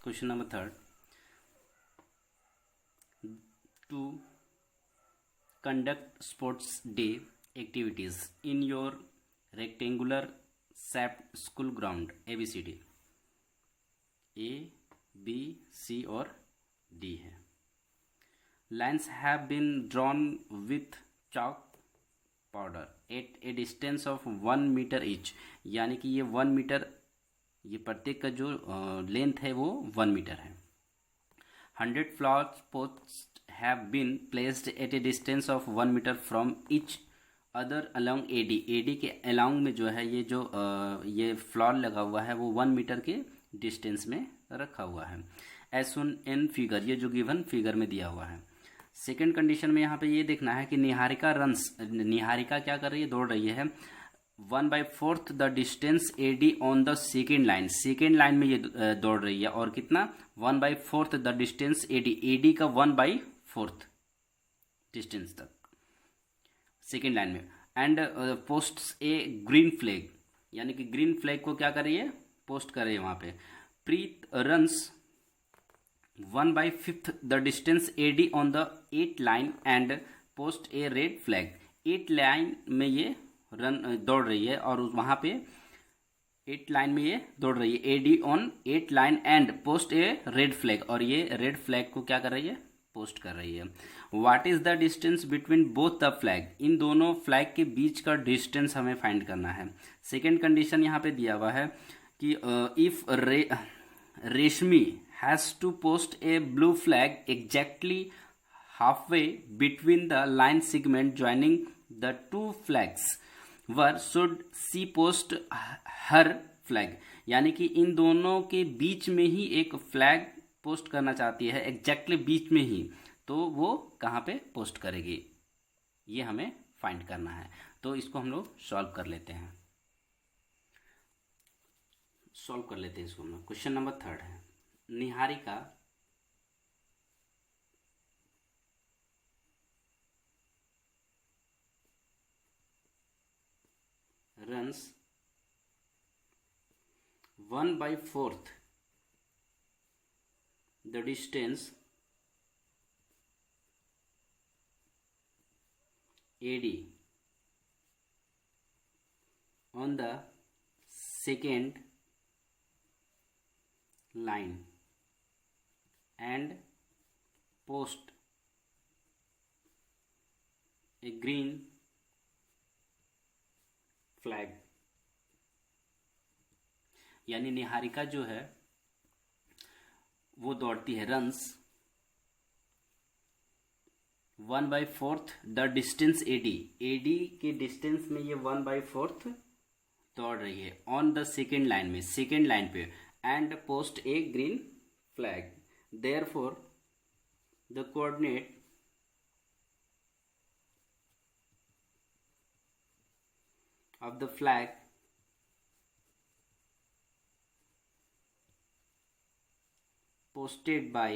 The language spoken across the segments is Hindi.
Question number third, to conduct sports day activities in your rectangular shaped school ground. ABCD, A, B, C और D है. Lines have been drawn with chalk powder at a distance of 1 meter each. यानी कि ये 1 मीटर, ये प्रत्येक का जो लेंथ है वो 1 मीटर है. 100 flower pots have been placed at a distance of 1 meter from each other along AD. AD के along में जो है ये फ्लॉर लगा हुआ है वो 1 मीटर के डिस्टेंस में रखा हुआ है. एज सुन इन फिगर, ये जो गिवन फिगर में दिया हुआ है. सेकेंड कंडीशन में यहाँ पे ये देखना है कि निहारिका क्या कर रही है, दौड़ रही है 1/4 the distance AD on the second line. Second line में ये दौड़ रही है और कितना 1/4 द डिस्टेंस AD का 1/4 डिस्टेंस तक सेकेंड लाइन में. And posts A green flag, यानी कि ग्रीन फ्लैग को क्या कर रही है, पोस्ट कर रही है वहां पे. Preet runs 1/5 the distance AD on the 8 line and post a red flag. 8 line में ये दौड़ रही है और वहां पे 8 लाइन में ये दौड़ रही है. AD on 8 line and post a red flag, और ये रेड फ्लैग को क्या कर रही है, पोस्ट कर रही है. What is the distance between both the flag. इन दोनों फ्लैग के बीच का डिस्टेंस हमें फाइंड करना है. सेकेंड कंडीशन यहाँ पे दिया हुआ है कि if Reshmi has to post a blue flag exactly halfway between the line segment joining the two flags where should she post her flag. यानी कि इन दोनों के बीच में ही एक फ्लैग पोस्ट करना चाहती है, एग्जैक्टली बीच में ही, तो वो कहाँ पे पोस्ट करेगी, ये हमें फाइंड करना है. तो इसको हम लोग सॉल्व कर लेते हैं. इसको हम लोग. क्वेश्चन नंबर थर्ड है, Niharika runs 1/4 the distance AD on the second line and post a green flag. यानी निहारिका जो है वो दौड़ती है, रन्स 1/4 द डिस्टेंस AD के डिस्टेंस में ये 1/4 दौड़ रही है ऑन द सेकेंड लाइन में, सेकेंड लाइन पे, and post A green flag. Therefore the coordinate of the flag posted by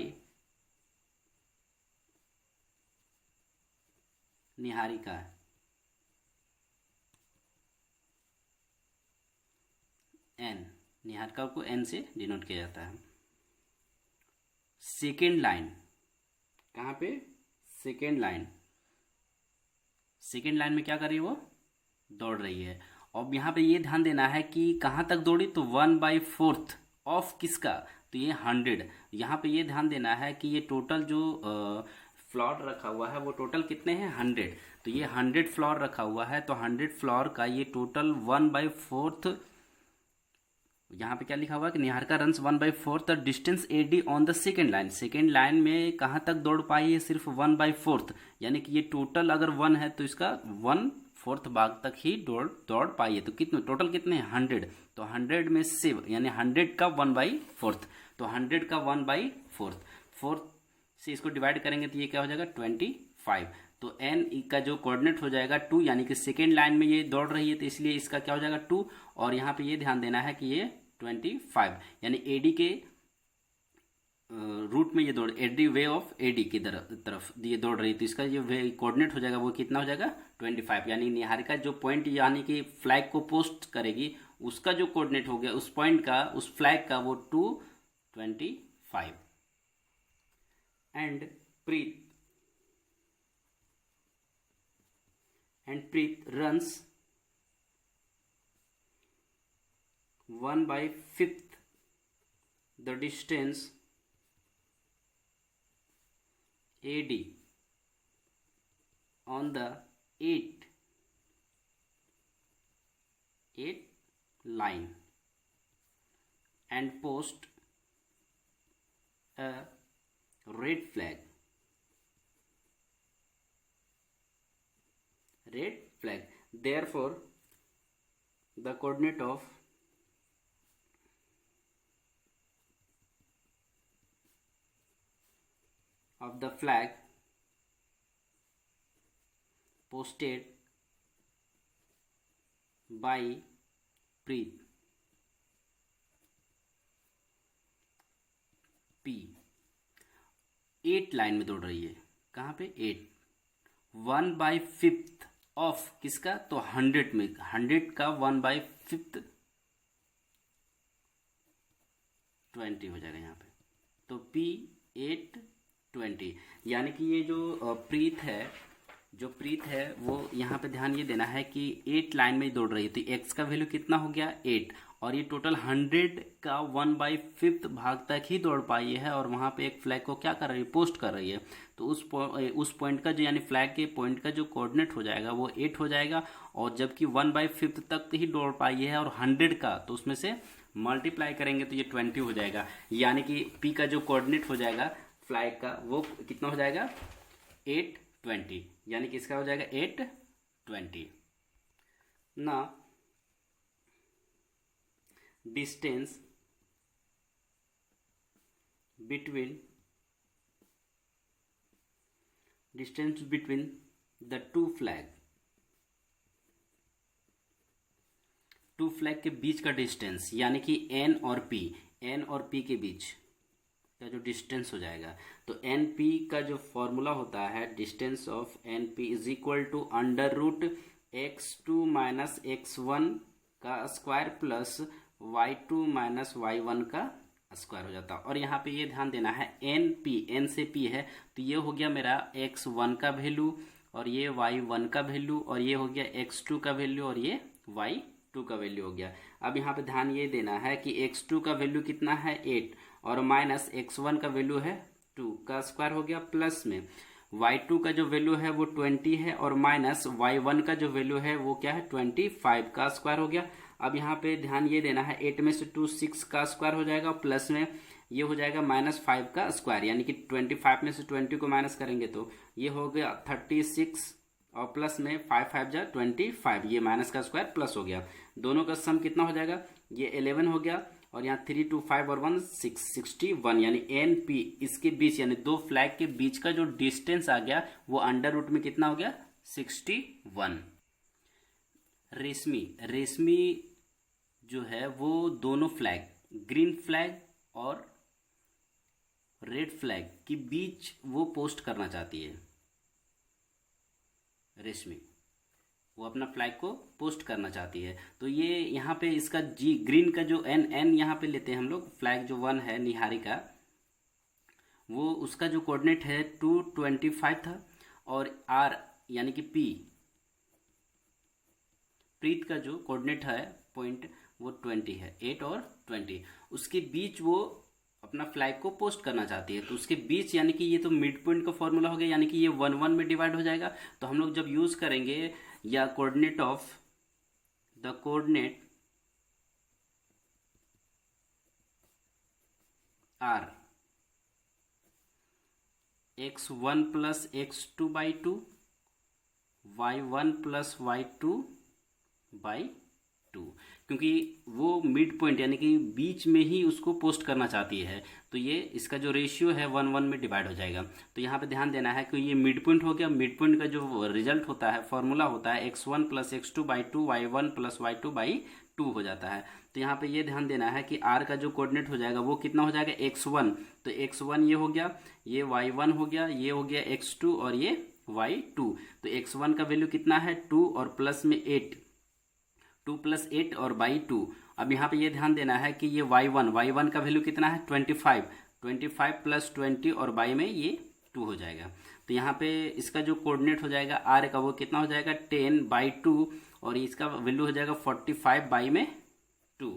Niharika N, Niharika को N से डिनोट किया जाता है. सेकेंड लाइन कहाँ पे, सेकेंड लाइन में क्या कर रही है, वो दौड़ रही है. और यहाँ पे ये ध्यान देना है कि कहाँ तक दौड़ी, तो 1/4 ऑफ किसका, तो ये 100. यहाँ पे ये ध्यान देना है कि ये टोटल जो फ्लोर रखा हुआ है वो टोटल कितने हैं, 100. तो ये 100 फ्लोर रखा हुआ है, तो 100 फ्लोर का ये टोटल 1/4. यहाँ पे क्या लिखा हुआ है कि Niharika runs 1/4 the distance AD on the second line. Second line में कहाँ तक दौड़ पाई है, सिर्फ 1/4. यानी कि ये टोटल अगर 1 है तो इसका 1/4 भाग तक ही दौड़ पाई है. तो कितने टोटल कितने हैं, 100. तो 100 में से यानी 100 का 1/4, तो 100 का 1/4 से इसको डिवाइड करेंगे तो ये क्या हो जाएगा, 25. तो N का जो कोऑर्डिनेट हो जाएगा 2, यानी कि सेकेंड लाइन में ये दौड़ रही है तो इसलिए इसका क्या हो जाएगा 2. और यहाँ पे ये ध्यान देना है कि ये 25, यानी AD के रूट में ये दौड़, AD वे ऑफ AD की तरफ ये दौड़ रही है, तो इसका जो कोऑर्डिनेट हो जाएगा वो कितना हो जाएगा, 25. यानी निहारिका जो पॉइंट यानी कि फ्लैग को पोस्ट करेगी उसका जो कोऑर्डिनेट हो गया उस पॉइंट का, उस फ्लैग का, वो 225 5 and Preet runs 1/5 the distance AD on the 8 line and post a red flag. Therefore, the coordinate of the flag posted by Preet P 8 line में दौड़ रही है. कहाँ पे? 8. 1/5 ऑफ किसका? तो 100 में 100 का 1/5 20 हो जाएगा यहाँ पे. तो P 8 20 यानी कि ये जो प्रीत है वो यहाँ पे ध्यान ये देना है कि 8 लाइन में दौड़ रही है. तो x का वैल्यू कितना हो गया? 8. और ये टोटल 100 का 1/5 भाग तक ही दौड़ पाई है और वहाँ पे एक फ्लैग को क्या कर रही है? पोस्ट कर रही है. तो उस पॉइंट का जो यानी फ्लैग के पॉइंट का जो कोऑर्डिनेट हो जाएगा वो 8 हो जाएगा. और जबकि 1/5 तक ही दौड़ पाई है और 100 का, तो उसमें से मल्टीप्लाई करेंगे तो ये 20 हो जाएगा. यानी कि P का जो कोऑर्डिनेट हो जाएगा फ्लैग का वो कितना हो जाएगा? 820. यानी कि इसका हो जाएगा 820. ना distance between the two flag के बीच का डिस्टेंस यानी कि N और P के बीच का जो डिस्टेंस हो जाएगा. तो NP का जो फॉर्मूला होता है, distance of NP is equal to √x2 minus x1 का square plus y2 minus y1 का स्क्वायर हो जाता है. और यहाँ पे ये ध्यान देना है N से P है तो ये हो गया मेरा x1 का वैल्यू और ये y1 का वैल्यू और ये हो गया x2 का वैल्यू और ये y2 का वैल्यू हो गया. अब यहाँ पे ध्यान ये देना है कि x2 का वैल्यू कितना है? 8 और माइनस x1 का वैल्यू है 2 का स्क्वायर हो गया. प्लस में y2 का जो वैल्यू है वो 20 है और माइनस y1 का जो वैल्यू है वो क्या है? 25 का स्क्वायर हो गया. अब यहाँ पे ध्यान ये देना है 8 में से 2 6 का स्क्वायर हो जाएगा. प्लस में ये हो जाएगा -5 का स्क्वायर यानी कि 25 में से 20 को माइनस करेंगे तो ये हो गया 36 और प्लस में 5 5 जा 25. ये माइनस का स्क्वायर प्लस हो गया. दोनों का सम कितना हो जाएगा? ये 11 हो गया और यहाँ 3 2 5 और 1 6 61 यानी NP इसके बीच यानी दो फ्लैग के बीच का जो डिस्टेंस आ गया वो √ में कितना हो गया? 61. रेशमी जो है वो दोनों फ्लैग, ग्रीन फ्लैग और रेड फ्लैग के बीच वो पोस्ट करना चाहती है. रेशमी वो अपना फ्लैग को पोस्ट करना चाहती है. तो ये यहाँ पे इसका ग्रीन का जो N यहाँ पे लेते हैं हम लोग. फ्लैग जो 1 है निहारिका, वो उसका जो कोऑर्डिनेट है 225 था और R यानी कि प्रीत का जो कोऑर्डिनेट है पॉइंट वो 20 है. 8 और 20 उसके बीच वो अपना फ्लैग को पोस्ट करना चाहती है. तो उसके बीच यानी कि ये तो मिड पॉइंट का फॉर्मूला हो गया यानी कि ये 1 1 में डिवाइड हो जाएगा. तो हम लोग जब यूज करेंगे या coordinate of the coordinate R x1 plus x2 by 2 y1 plus y2 by 2 क्योंकि वो मिड पॉइंट यानी कि बीच में ही उसको पोस्ट करना चाहती है. तो ये इसका जो रेशियो है 1 1 में डिवाइड हो जाएगा. तो यहाँ पे ध्यान देना है कि ये मिड पॉइंट हो गया. मिड पॉइंट का जो रिजल्ट होता है फॉर्मूला होता है x1 plus x2 by 2 y1 plus y2 by 2 हो जाता है. तो यहाँ पे ये ध्यान देना है कि R का जो कोऑर्डिनेट हो जाएगा वो कितना हो जाएगा? x1. तो x1 ये हो गया, ये y1 हो गया, ये हो गया x2 और ये y2. तो x1 का वैल्यू कितना है? 2 और प्लस में 8, 2 + 8 और बाई 2. अब यहाँ पे ये ध्यान देना है कि ये y1 का वैल्यू कितना है? 25. 25 प्लस 20 और बाई में ये 2 हो जाएगा। तो यहाँ पे इसका जो कोऑर्डिनेट हो जाएगा आर का वो कितना हो जाएगा 10/2 और इसका वैल्यू हो जाएगा 45 बाई में 2।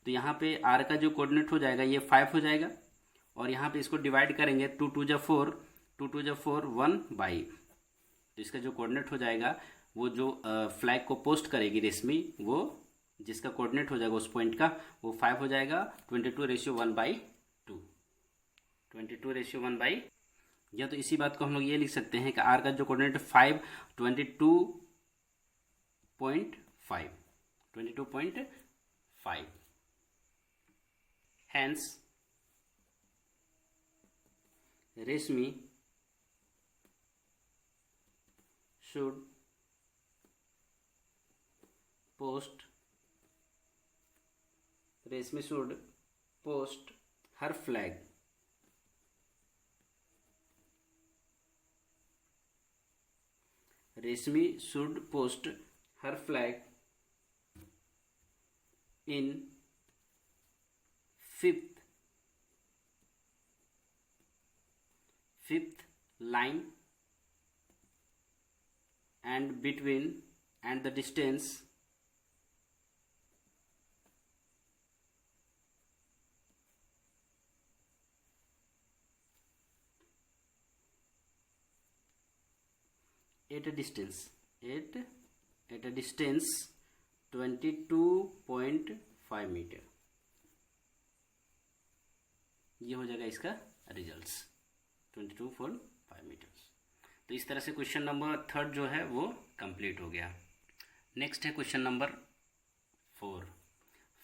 तो यहाँ पे आर का जो कोऑर्डिनेट हो जाएगा ये 5 हो जाएगा और यहाँ पे इसको डिवाइड करेंगे 2 2 जा 4 2 2 जा 4 1 बाई। तो इसका जो कोऑर्डिनेट हो जाएगा वो जो फ्लैग को पोस्ट करेगी रेशमी वो जिसका कोऑर्डिनेट हो जाएगा उस पॉइंट का वो 5 हो जाएगा 22:1/2 22:1 या तो इसी बात को हम लोग ये लिख सकते हैं कि आर का जो कोऑर्डिनेट 5 22.5 हैंस रेशमी should post Reshmi should post her flag Reshmi should post her flag in fifth line and between and the distance at a distance 22.5 metre. ये हो जाएगा इसका रिजल्ट्स 22.5 मीटर। तो इस तरह से क्वेश्चन नंबर 3 जो है वो कंप्लीट हो गया। नेक्स्ट है question number 4।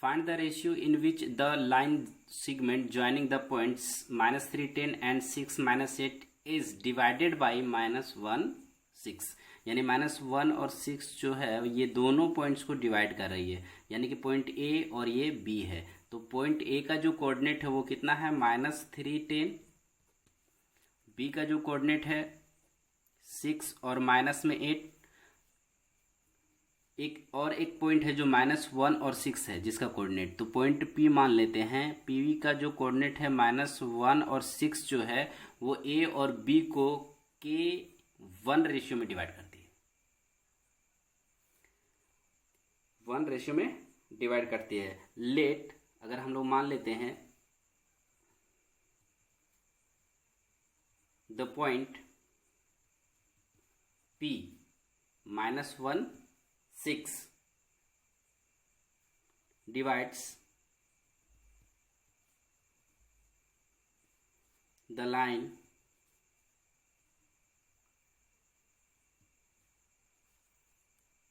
Find the ratio in which the line segment joining the points -3 10 and 6 -8 is divided by -1 6। यानी -1 और 6 जो है ये दोनों पॉइंट्स को डिवाइड कर रही है, यानी कि पॉइंट ए और ये बी है। तो पॉइंट ए का जो कोऑर्डिनेट है वो कितना है -3 10, बी का जो कोऑर्डिनेट है 6 और माइनस में 8, एक पॉइंट है जो -1 और 6 है जिसका कोऑर्डिनेट। तो पॉइंट पी मान लेते हैं, पी का जो कोऑर्डिनेट है -1 और 6 जो है वो ए और बी को के 1 रेशियो में डिवाइड करती है, 1 रेशियो में डिवाइड करती है। लेट अगर हम लोग मान लेते हैं the point P -1 6 divides the line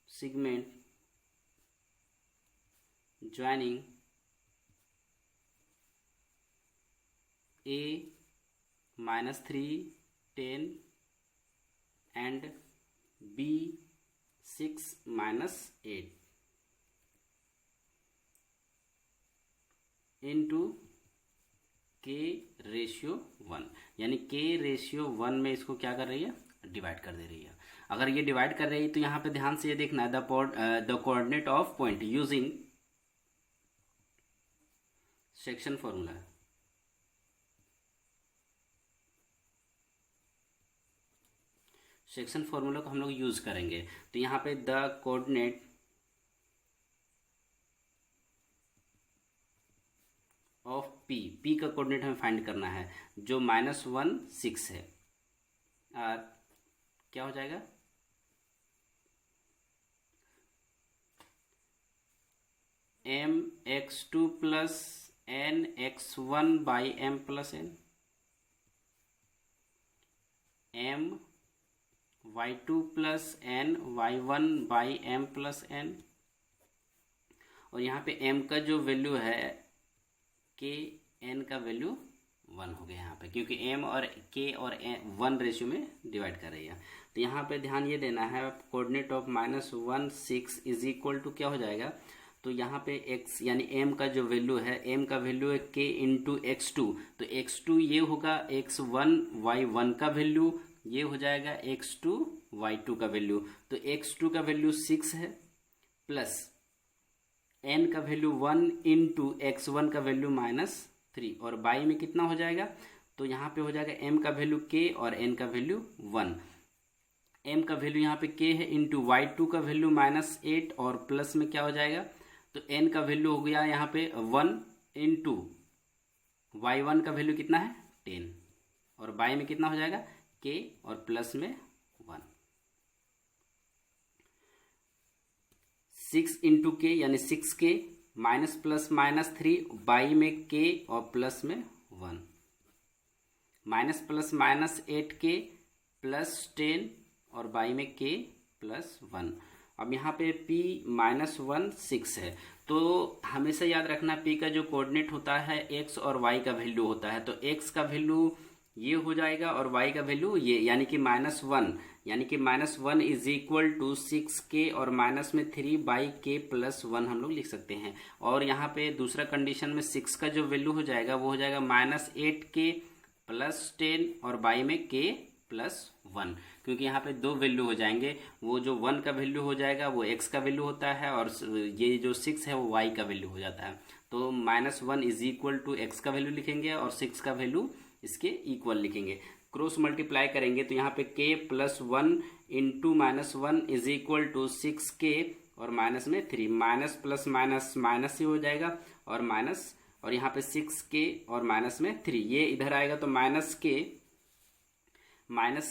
segment joining A -3 10 and B 6 -8 into के रेशियो 1, यानी के रेशियो 1 में इसको क्या कर रही है डिवाइड कर दे रही है। अगर ये डिवाइड कर रही है तो यहाँ पे ध्यान से ये देखना है the coordinate of point using section formula. Section formula को हम लोग यूज करेंगे। तो यहाँ पे द कोऑर्डिनेट ऑफ पी का कोऑर्डिनेट हमें फाइंड करना है जो -1 6 है। और क्या हो जाएगा mx2 plus nx1 by m plus n, y2 plus n y1 by m plus n। और यहाँ पे m का जो वैल्यू है k n का वैल्यू 1 हो गया यहाँ पे, क्योंकि m और k और 1 रेशियो में डिवाइड कर रही है। तो यहाँ पे ध्यान ये देना है coordinate of -1 6 is equal to क्या हो जाएगा। तो यहाँ पे x यानी m का जो वैल्यू है, m का वैल्यू है k इंटू x2। तो x2 ये होगा x1 y1 का वैल्यू, ये हो जाएगा x2 y2 का वैल्यू। तो x2 का वैल्यू 6 है प्लस n का वैल्यू 1 इंटू x1 का वैल्यू -3 3 और बाई में कितना हो जाएगा, तो यहाँ पे हो जाएगा m का वैल्यू k और n का वैल्यू 1। m का वैल्यू यहाँ पे k है इंटू y2 का वैल्यू -8 और प्लस में क्या हो जाएगा, तो n का वैल्यू हो गया यहाँ पे 1 इंटू y1 का वैल्यू कितना है 10 और बाई में कितना हो जाएगा k और प्लस में 1। 6 इंटू के यानी 6k माइनस प्लस -3 बाई में k और प्लस में 1 माइनस प्लस -8k प्लस 10 और बाई में k प्लस 1। अब यहाँ पे p -1 6 है, तो हमेशा याद रखना p का जो कोऑर्डिनेट होता है x और y का वैल्यू होता है, तो x का वैल्यू ये हो जाएगा और y का वैल्यू ये, यानी कि -1 यानी कि -1 इज इक्वल टू 6k और माइनस में 3 बाई k प्लस 1 हम लोग लिख सकते हैं। और यहाँ पे दूसरा कंडीशन में 6 का जो वैल्यू हो जाएगा वो हो जाएगा -8k प्लस 10 और बाई में k प्लस 1, क्योंकि यहाँ पे दो वैल्यू हो जाएंगे, वो जो 1 का वैल्यू हो जाएगा वो x का वैल्यू होता है और ये जो 6 है वो y का वैल्यू हो जाता है। तो -1 इज इक्वल टू x का वैल्यू लिखेंगे और 6 का वैल्यू इसके इक्वल लिखेंगे। क्रॉस मल्टीप्लाई करेंगे तो यहाँ पे k plus 1 into -1 is equal to 6k और माइनस में 3 माइनस प्लस माइनस माइनस ही हो जाएगा और माइनस और यहाँ पे 6k और माइनस में 3 ये इधर आएगा तो माइनस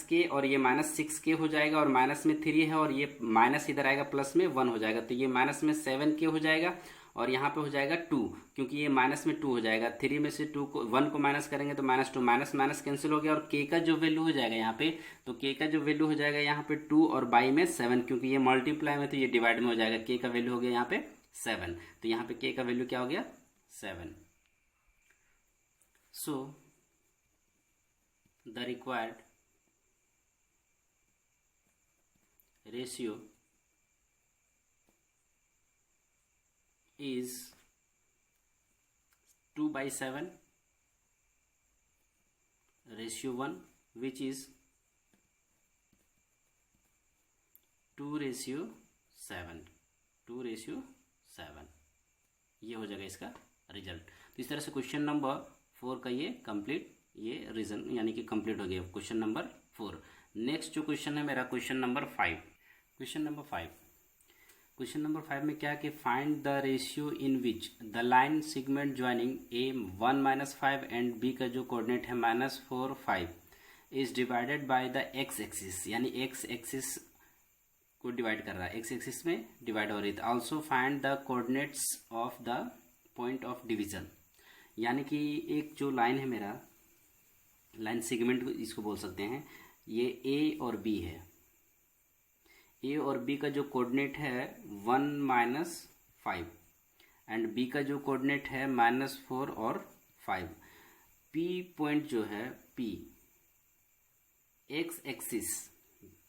के और ये -6k हो जाएगा और माइनस में 3 है और ये माइनस इधर आएगा प्लस में 1 हो जाएगा, तो ये माइनस में 7k हो जाएगा और यहाँ पे हो जाएगा 2, क्योंकि ये माइनस में 2 हो जाएगा। 3 में से 2 को 1 को माइनस करेंगे तो -2 माइनस माइनस कैंसिल हो गया और k का जो वैल्यू हो जाएगा यहाँ पे, तो k का जो वैल्यू हो जाएगा यहाँ पे 2 और बाई में 7, क्योंकि ये मल्टीप्लाई में तो ये डिवाइड में हो जाएगा। k का वैल्यू हो गया यहाँ पे 7, तो यहाँ पे k का वैल्यू क्या हो गया 7। So the required ratio is 2/7 ratio 1, which is 2/7 ये हो जाएगा इसका रिजल्ट। तो इस तरह से क्वेश्चन नंबर 4 का ये कंप्लीट ये रीजन यानी कि कंप्लीट हो गया क्वेश्चन नंबर 4। नेक्स्ट जो क्वेश्चन है मेरा क्वेश्चन नंबर 5। क्वेश्चन नंबर 5 में क्या है कि find the ratio in which the line segment joining A 1 - 5 and B का जो कोऑर्डिनेट है -4 5 is divided by the X axis, यानी एक्स एक्सिस को डिवाइड कर रहा है, एक्स एक्सिस में डिवाइड हो रही है। Also find the coordinates of the point of division, यानी कि एक जो लाइन है मेरा लाइन सेगमेंट इसको बोल सकते हैं, ये ए और बी है। ए और बी का जो कोऑर्डिनेट है 1 - 5 एंड बी का जो कोऑर्डिनेट है -4 और 5। पी पॉइंट जो है P x axis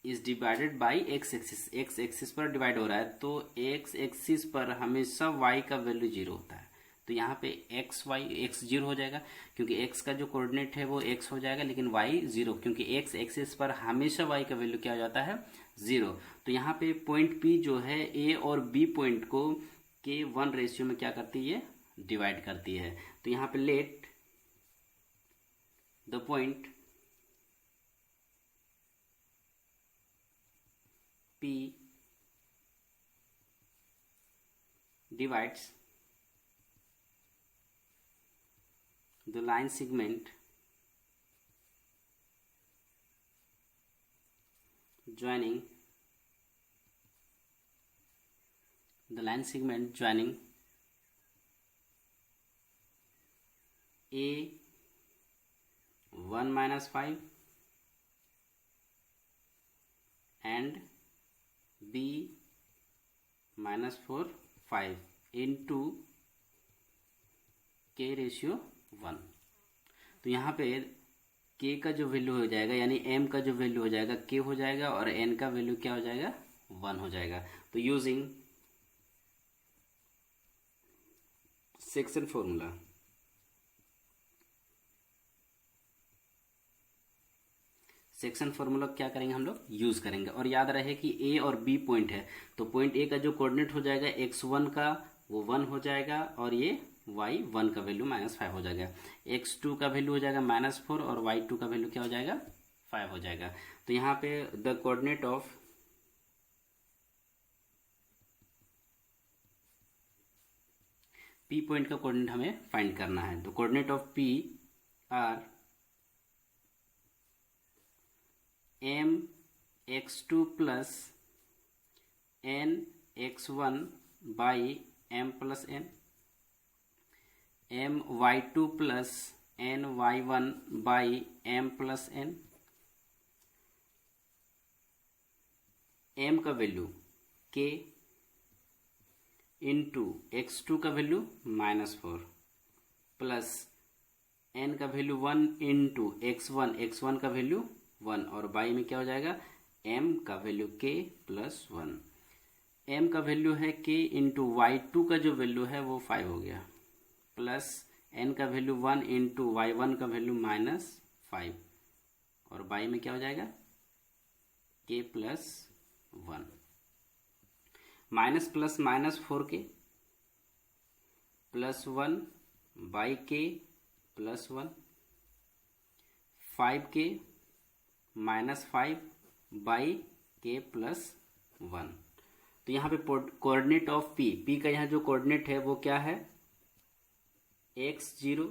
is divided bye x axis पर डिवाइड हो रहा है, तो एक्स एक्सिस पर हमेशा वाई का वैल्यू 0 होता है। तो यहाँ पे एक्स 0 हो जाएगा, क्योंकि एक्स का जो कोऑर्डिनेट है वो एक्स हो जाएगा लेकिन वाई 0, क्योंकि एक्स एक्सिस पर हमेशा वाई का वैल्यू क्या हो जाता है 0। तो यहाँ पे पॉइंट पी जो है ए और बी पॉइंट को के 1 रेशियो में क्या करती है डिवाइड करती है। तो यहाँ पे let the point P divides the line segment joining A 1 - 5 and B -4 5 into K ratio 1। तो यहाँ पे K का जो वैल्यू हो जाएगा यानी M का जो वैल्यू हो जाएगा K हो जाएगा और N का वैल्यू क्या हो जाएगा 1 हो जाएगा। तो यूजिंग सेक्शन फॉर्मूला क्या करेंगे हम लोग यूज करेंगे। और याद रहे कि A और B पॉइंट है, तो पॉइंट A का जो कोऑर्डिनेट हो जाएगा x1 का वो 1 हो जाएगा और ये y1 का वैल्यू -5 हो जाएगा, x2 का वैल्यू हो जाएगा -4 और y2 का वैल्यू क्या हो जाएगा 5 हो जाएगा। तो यहाँ पे the coordinate of P point का कोऑर्डिनेट हमें फाइंड करना है। तो coordinate of P are mx2 plus nx1 by m plus n, my2 plus ny1 by m plus n, m का वैल्यू k इंटू x2 का वैल्यू -4 प्लस n का वैल्यू 1 इंटू x1 का वैल्यू 1 और बाई में क्या हो जाएगा m का वैल्यू k प्लस 1। m का वैल्यू है k इंटू y2 का जो वैल्यू है वो 5 हो गया, प्लस n का वैल्यू 1 इंटू y1 का वैल्यू -5 और बाई में क्या हो जाएगा k plus 1। Minus plus -4k plus 1 by k plus 1, 5k -5 by k plus 1। तो यहाँ पे कोऑर्डिनेट ऑफ P का यहाँ जो कोऑर्डिनेट है वो क्या है x0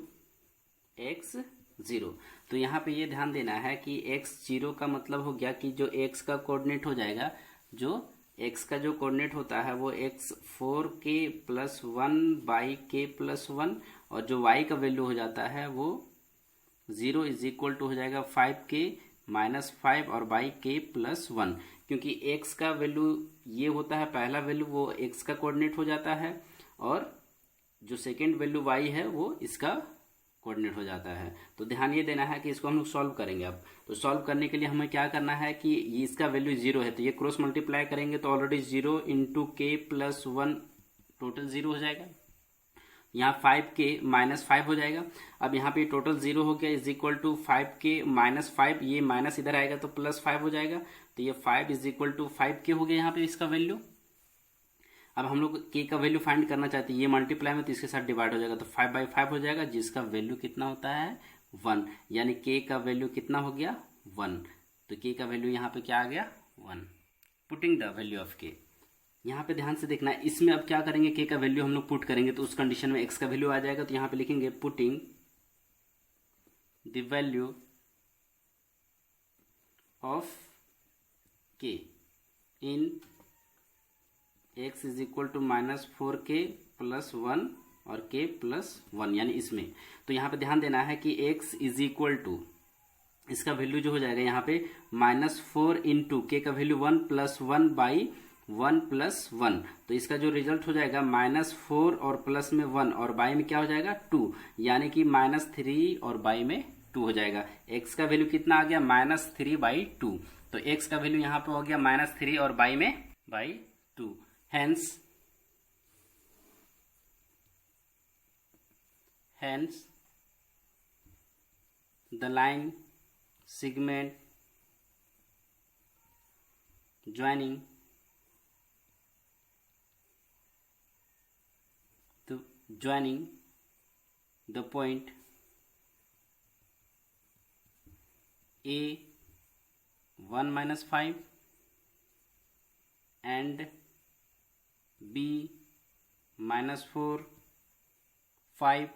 x0। तो यहाँ पे ये ध्यान देना है कि x0 का मतलब हो गया कि जो x का कोऑर्डिनेट हो जाएगा, जो x का जो कोऑर्डिनेट होता है वो x4k plus 1 by k plus 1 और जो y का वैल्यू हो जाता है वो 0 इज इक्वल टू हो जाएगा 5k -5 और बाई k प्लस 1, क्योंकि x का वैल्यू ये होता है पहला वैल्यू वो x का कोऑर्डिनेट हो जाता है और जो सेकेंड वैल्यू y है वो इसका कोऑर्डिनेट हो जाता है। तो ध्यान ये देना है कि इसको हम लोग सॉल्व करेंगे। अब तो सॉल्व करने के लिए हमें क्या करना है कि इसका वैल्यू 0 है तो ये क्रॉस मल्टीप्लाई करेंगे तो already 0 into k plus 1 total 0 हो जाएगा, यहाँ 5k -5 हो जाएगा। अब यहाँ पे टोटल 0 हो गया इज इक्वल टू 5k -5, ये माइनस इधर आएगा तो +5 हो जाएगा, तो ये 5 इज इक्वल टू 5k हो गया यहाँ पे इसका वैल्यू। अब हम लोग k का वैल्यू फाइंड करना चाहते हैं, ये मल्टीप्लाई में तो इसके साथ डिवाइड हो जाएगा तो 5/5 हो जाएगा जिसका वैल्यू कितना होता है 1, यानी k का वैल्यू कितना हो गया 1। तो k का वैल्यू यहाँ पे क्या आ गया 1। Putting the value of k, यहाँ पे ध्यान से देखना है, इसमें अब क्या करेंगे k का वैल्यू हम लोग पुट करेंगे तो उस कंडीशन में x का वैल्यू आ जाएगा। तो यहाँ पे लिखेंगे putting the value of k in x is equal to -4k plus 1 और k प्लस 1 यानी इसमें। तो यहाँ पे ध्यान देना है कि x इज इक्वल टू इसका वैल्यू जो हो जाएगा यहाँ पे -4 इंटू के का वैल्यू 1 प्लस 1 बाई 1 प्लस 1, तो इसका जो रिजल्ट हो जाएगा -4 और प्लस में 1 और बाई में क्या हो जाएगा 2, यानी कि -3 और बाई में 2 हो जाएगा। x का वैल्यू कितना आ गया -3/2, तो x का वैल्यू यहाँ पे हो गया -3 और बाई में /2। hence the line segment joining the point A 1 - 5 and B -4 5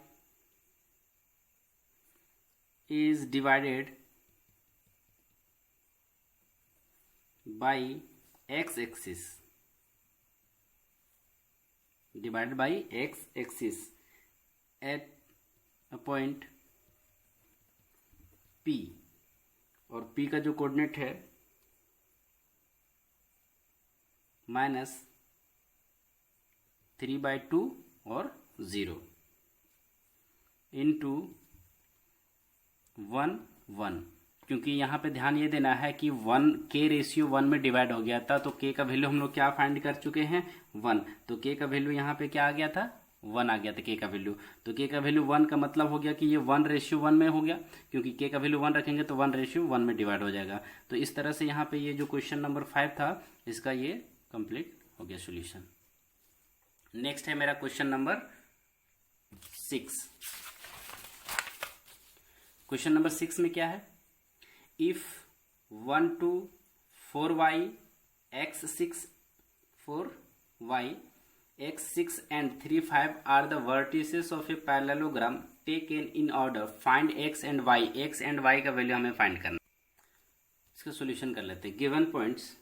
is divided by x-axis, divided by x-axis at a point P, और P का जो कोऑर्डिनेट है -3/2 और 0 इंटू 1 1, क्योंकि यहाँ पे ध्यान ये देना है कि 1 k रेशियो 1 में डिवाइड हो गया था, तो k का वैल्यू हम लोग क्या फाइंड कर चुके हैं 1, तो k का वैल्यू यहाँ पे क्या आ गया था 1 आ गया था k का वैल्यू। तो k का वैल्यू 1 का मतलब हो गया कि ये 1:1 में हो गया, क्योंकि k का वैल्यू 1 रखेंगे तो 1:1 में डिवाइड हो जाएगा। तो इस तरह से यहाँ पे ये जो क्वेश्चन नंबर 5 था इसका ये कंप्लीट हो गया सोल्यूशन। नेक्स्ट है मेरा क्वेश्चन नंबर 6। क्वेश्चन नंबर 6 में क्या है? If 1 2 4y x6 4y x6 and 3 5 are the vertices of a parallelogram taken in order. Find x and y. x and y का वैल्यू हमें फाइंड करना। इसका सॉल्यूशन कर लेते हैं। Given points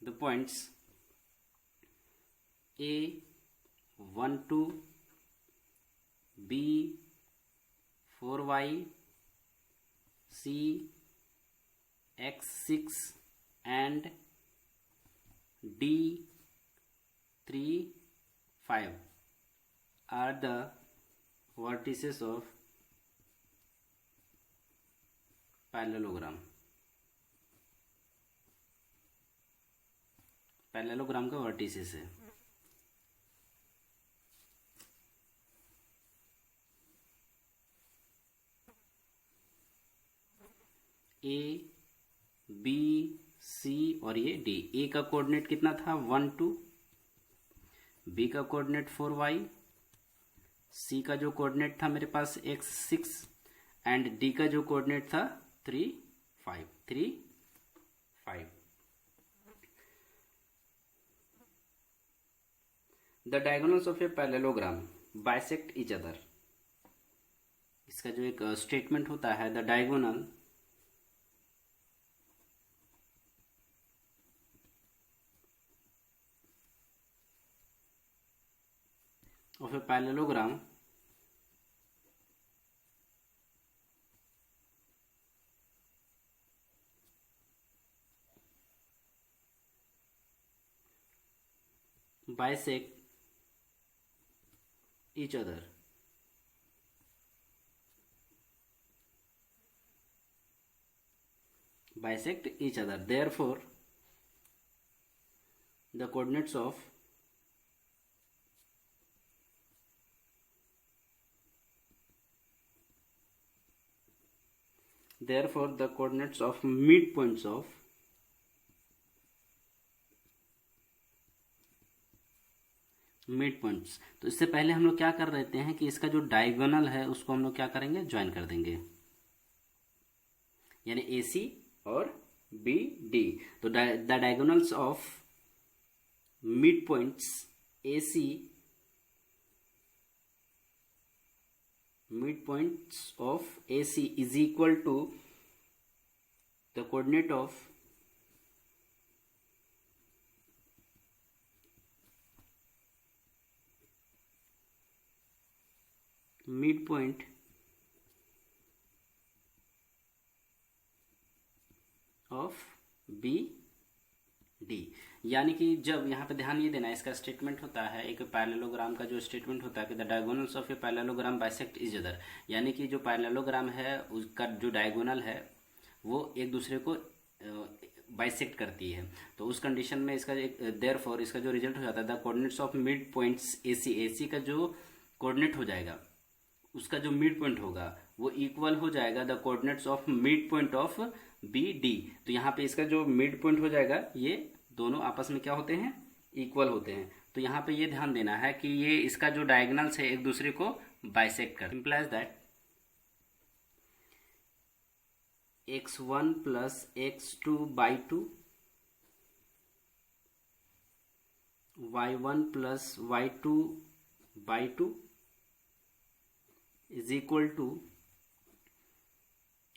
the points A 1 2 B 4y C x6 and D 3 5 are the vertices of parallelogram। Parallelogram का वर्टिसेस है। ए बी सी और ये डी। ए का कोऑर्डिनेट कितना था? 1 2। बी का कोऑर्डिनेट 4y। सी का जो कोऑर्डिनेट था मेरे पास x6 एंड डी का जो कोऑर्डिनेट था 3 5। The diagonals of a parallelogram bisect each other। इसका जो एक स्टेटमेंट होता है, the diagonal of a parallelogram bisect each other। bisect each other, therefore the coordinates of midpoints of mid points. तो इससे पहले हम लोग क्या कर देते हैं कि इसका जो डायगोनल है उसको हम लोग क्या करेंगे? ज्वाइन कर देंगे, यानी ए सी और बी डी। तो the diagonals of mid points A C, mid points of A C is equal to the coordinate of mid point of B D. यानी कि जब यहाँ पे ध्यान ये देना, इसका स्टेटमेंट होता है, एक पैरेललोग्राम का जो स्टेटमेंट होता है कि the diagonals of a parallelogram bisect each other, यानी कि जो पैरेललोग्राम है उसका जो डायगोनल है वो एक दूसरे को बाइसेक्ट करती है। तो उस कंडीशन में इसका एक देयरफॉर इसका जो रिजल्ट हो जाता है, the coordinates of mid points A C का जो कोऑर्डिनेट हो जाएगा, उसका जो मिड पॉइंट होगा वो इक्वल हो जाएगा the coordinates of mid point of B D. तो यहाँ पे इसका जो मिड पॉइंट हो जाएगा, ये दोनों आपस में क्या होते हैं? इक्वल होते हैं। तो यहाँ पे ये ध्यान देना है कि ये इसका जो डायगोनल्स है एक दूसरे को बाइसेक्ट कर। Implies that x1 plus x2 by 2 y1 plus y2 by 2 is equal to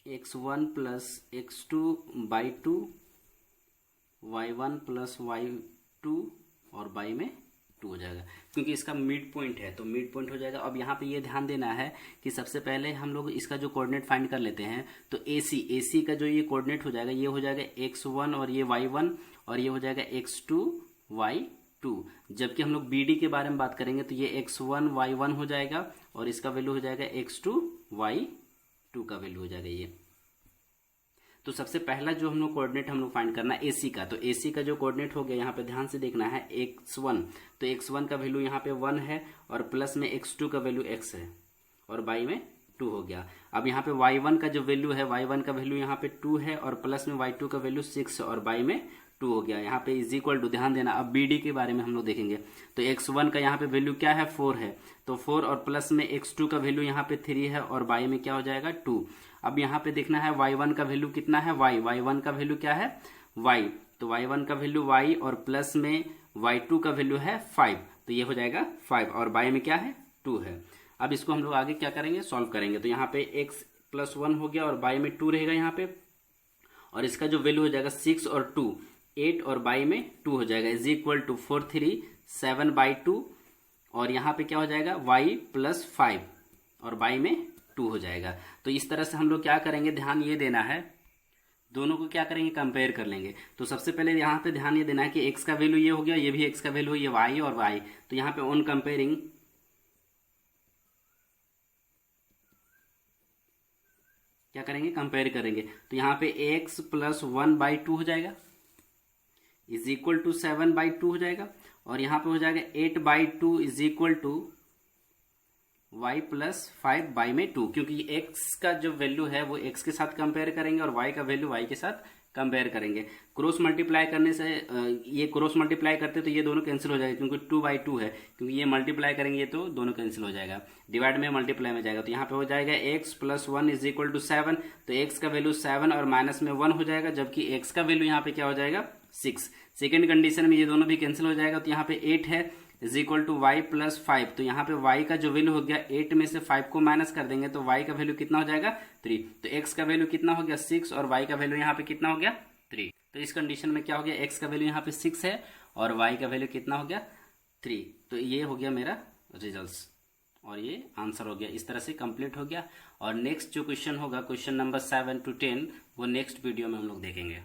x1 plus x2 by 2 y1 plus y2 और बाई में 2 हो जाएगा, क्योंकि इसका मिड पॉइंट है तो मिड पॉइंट हो जाएगा। अब यहाँ पे ये ध्यान देना है कि सबसे पहले हम लोग इसका जो कोऑर्डिनेट फाइंड कर लेते हैं। तो AC का जो ये कोऑर्डिनेट हो जाएगा, ये हो जाएगा x1 और ये y1 और ये हो जाएगा x2 y2। जबकि हम लोग BD के बारे में बात करेंगे तो ये x1 y1 हो जाएगा और इसका वैल्यू हो जाएगा x2 y2 का वैल्यू हो जाएगा ये। तो सबसे पहला जो हम लोग कोऑर्डिनेट हम लोग फाइंड करना है AC का, तो AC का जो कोऑर्डिनेट हो गया यहाँ पे ध्यान से देखना है x1, तो x1 का वैल्यू यहाँ पे 1 है और प्लस में x2 का वैल्यू x है और बाई में 2 हो गया। अब यहाँ पे y1 का जो वैल्यू है, y1 का वैल्यू यहाँ पे 2 है और प्लस में y2 का वैल्यू 6 और y में 2 हो गया। यहाँ पे इज इक्वल टू, ध्यान देना, अब bd के बारे में हम लोग देखेंगे। तो x1 का यहाँ पे वैल्यू क्या है, 4 है, तो 4 और प्लस में x2 का वैल्यू यहाँ पे 3 है और y में क्या हो जाएगा 2। अब यहाँ पे देखना है y1 का वैल्यू कितना है, y1 का वैल्यू क्या है y, तो y1 का वैल्यू y और प्लस में y2 का वैल्यू है 5, तो ये हो जाएगा 5 और y में क्या है 2 है। अब इसको हम लोग आगे क्या करेंगे, सॉल्व करेंगे। तो यहाँ पे x प्लस 1 हो गया और y में 2 रहेगा यहाँ पे, और इसका जो वैल्यू हो जाएगा 6 और 2 8 और y में 2 हो जाएगा, इज इक्वल टू 4 3 7/2 और यहाँ पे क्या हो जाएगा y प्लस 5 और y में 2 हो जाएगा। तो इस तरह से हम लोग क्या करेंगे, ध्यान ये देना है, दोनों को क्या करेंगे, कंपेयर कर लेंगे। तो सबसे पहले यहाँ पे ध्यान ये देना है कि x का वैल्यू ये हो गया, ये भी x का वैल्यू, ये y और y, तो यहाँ पे ऑन कंपेयरिंग क्या करेंगे, कंपेयर करेंगे। तो यहाँ पे x प्लस 1/2 हो जाएगा इज इक्वल टू 7/2 हो जाएगा, और यहाँ पे हो जाएगा 8/2 is equal to y plus 5 में 2, क्योंकि x का जो वैल्यू है वो x के साथ कंपेयर करेंगे और y का वैल्यू y के साथ कंपेयर करेंगे। क्रॉस मल्टीप्लाई करने से ये क्रॉस मल्टीप्लाई करते तो ये दोनों कैंसिल हो जाएगा, क्योंकि 2/2 है, क्योंकि ये मल्टीप्लाई करेंगे ये तो दोनों कैंसिल हो जाएगा, डिवाइड में मल्टीप्लाई में जाएगा। तो यहाँ पे हो जाएगा x plus 1 is equal to 7, तो x का वैल्यू 7 और माइनस में 1 हो जाएगा, जबकि x का वैल्यू यहाँ पे क्या हो जाएगा 6। सेकेंड कंडीशन में ये दोनों भी कैंसिल हो जाएगा, तो यहाँ पे 8 है is equal to y plus 5, तो यहाँ पे y का जो वैल्यू हो गया 8 में से 5 को माइनस कर देंगे तो y का वैल्यू कितना हो जाएगा 3, तो x का वैल्यू कितना हो गया 6 और y का वैल्यू यहाँ पे कितना हो गया 3। तो इस कंडीशन में क्या हो गया, x का वैल्यू यहाँ पे 6 है और y का वैल्यू कितना हो गया 3। तो ये हो गया मेरा रिजल्ट्स और ये आंसर हो गया। इस तरह से कंप्लीट हो गया। और नेक्स्ट जो क्वेश्चन होगा, क्वेश्चन नंबर 7 to 10, वो नेक्स्ट वीडियो में हम लोग देखेंगे।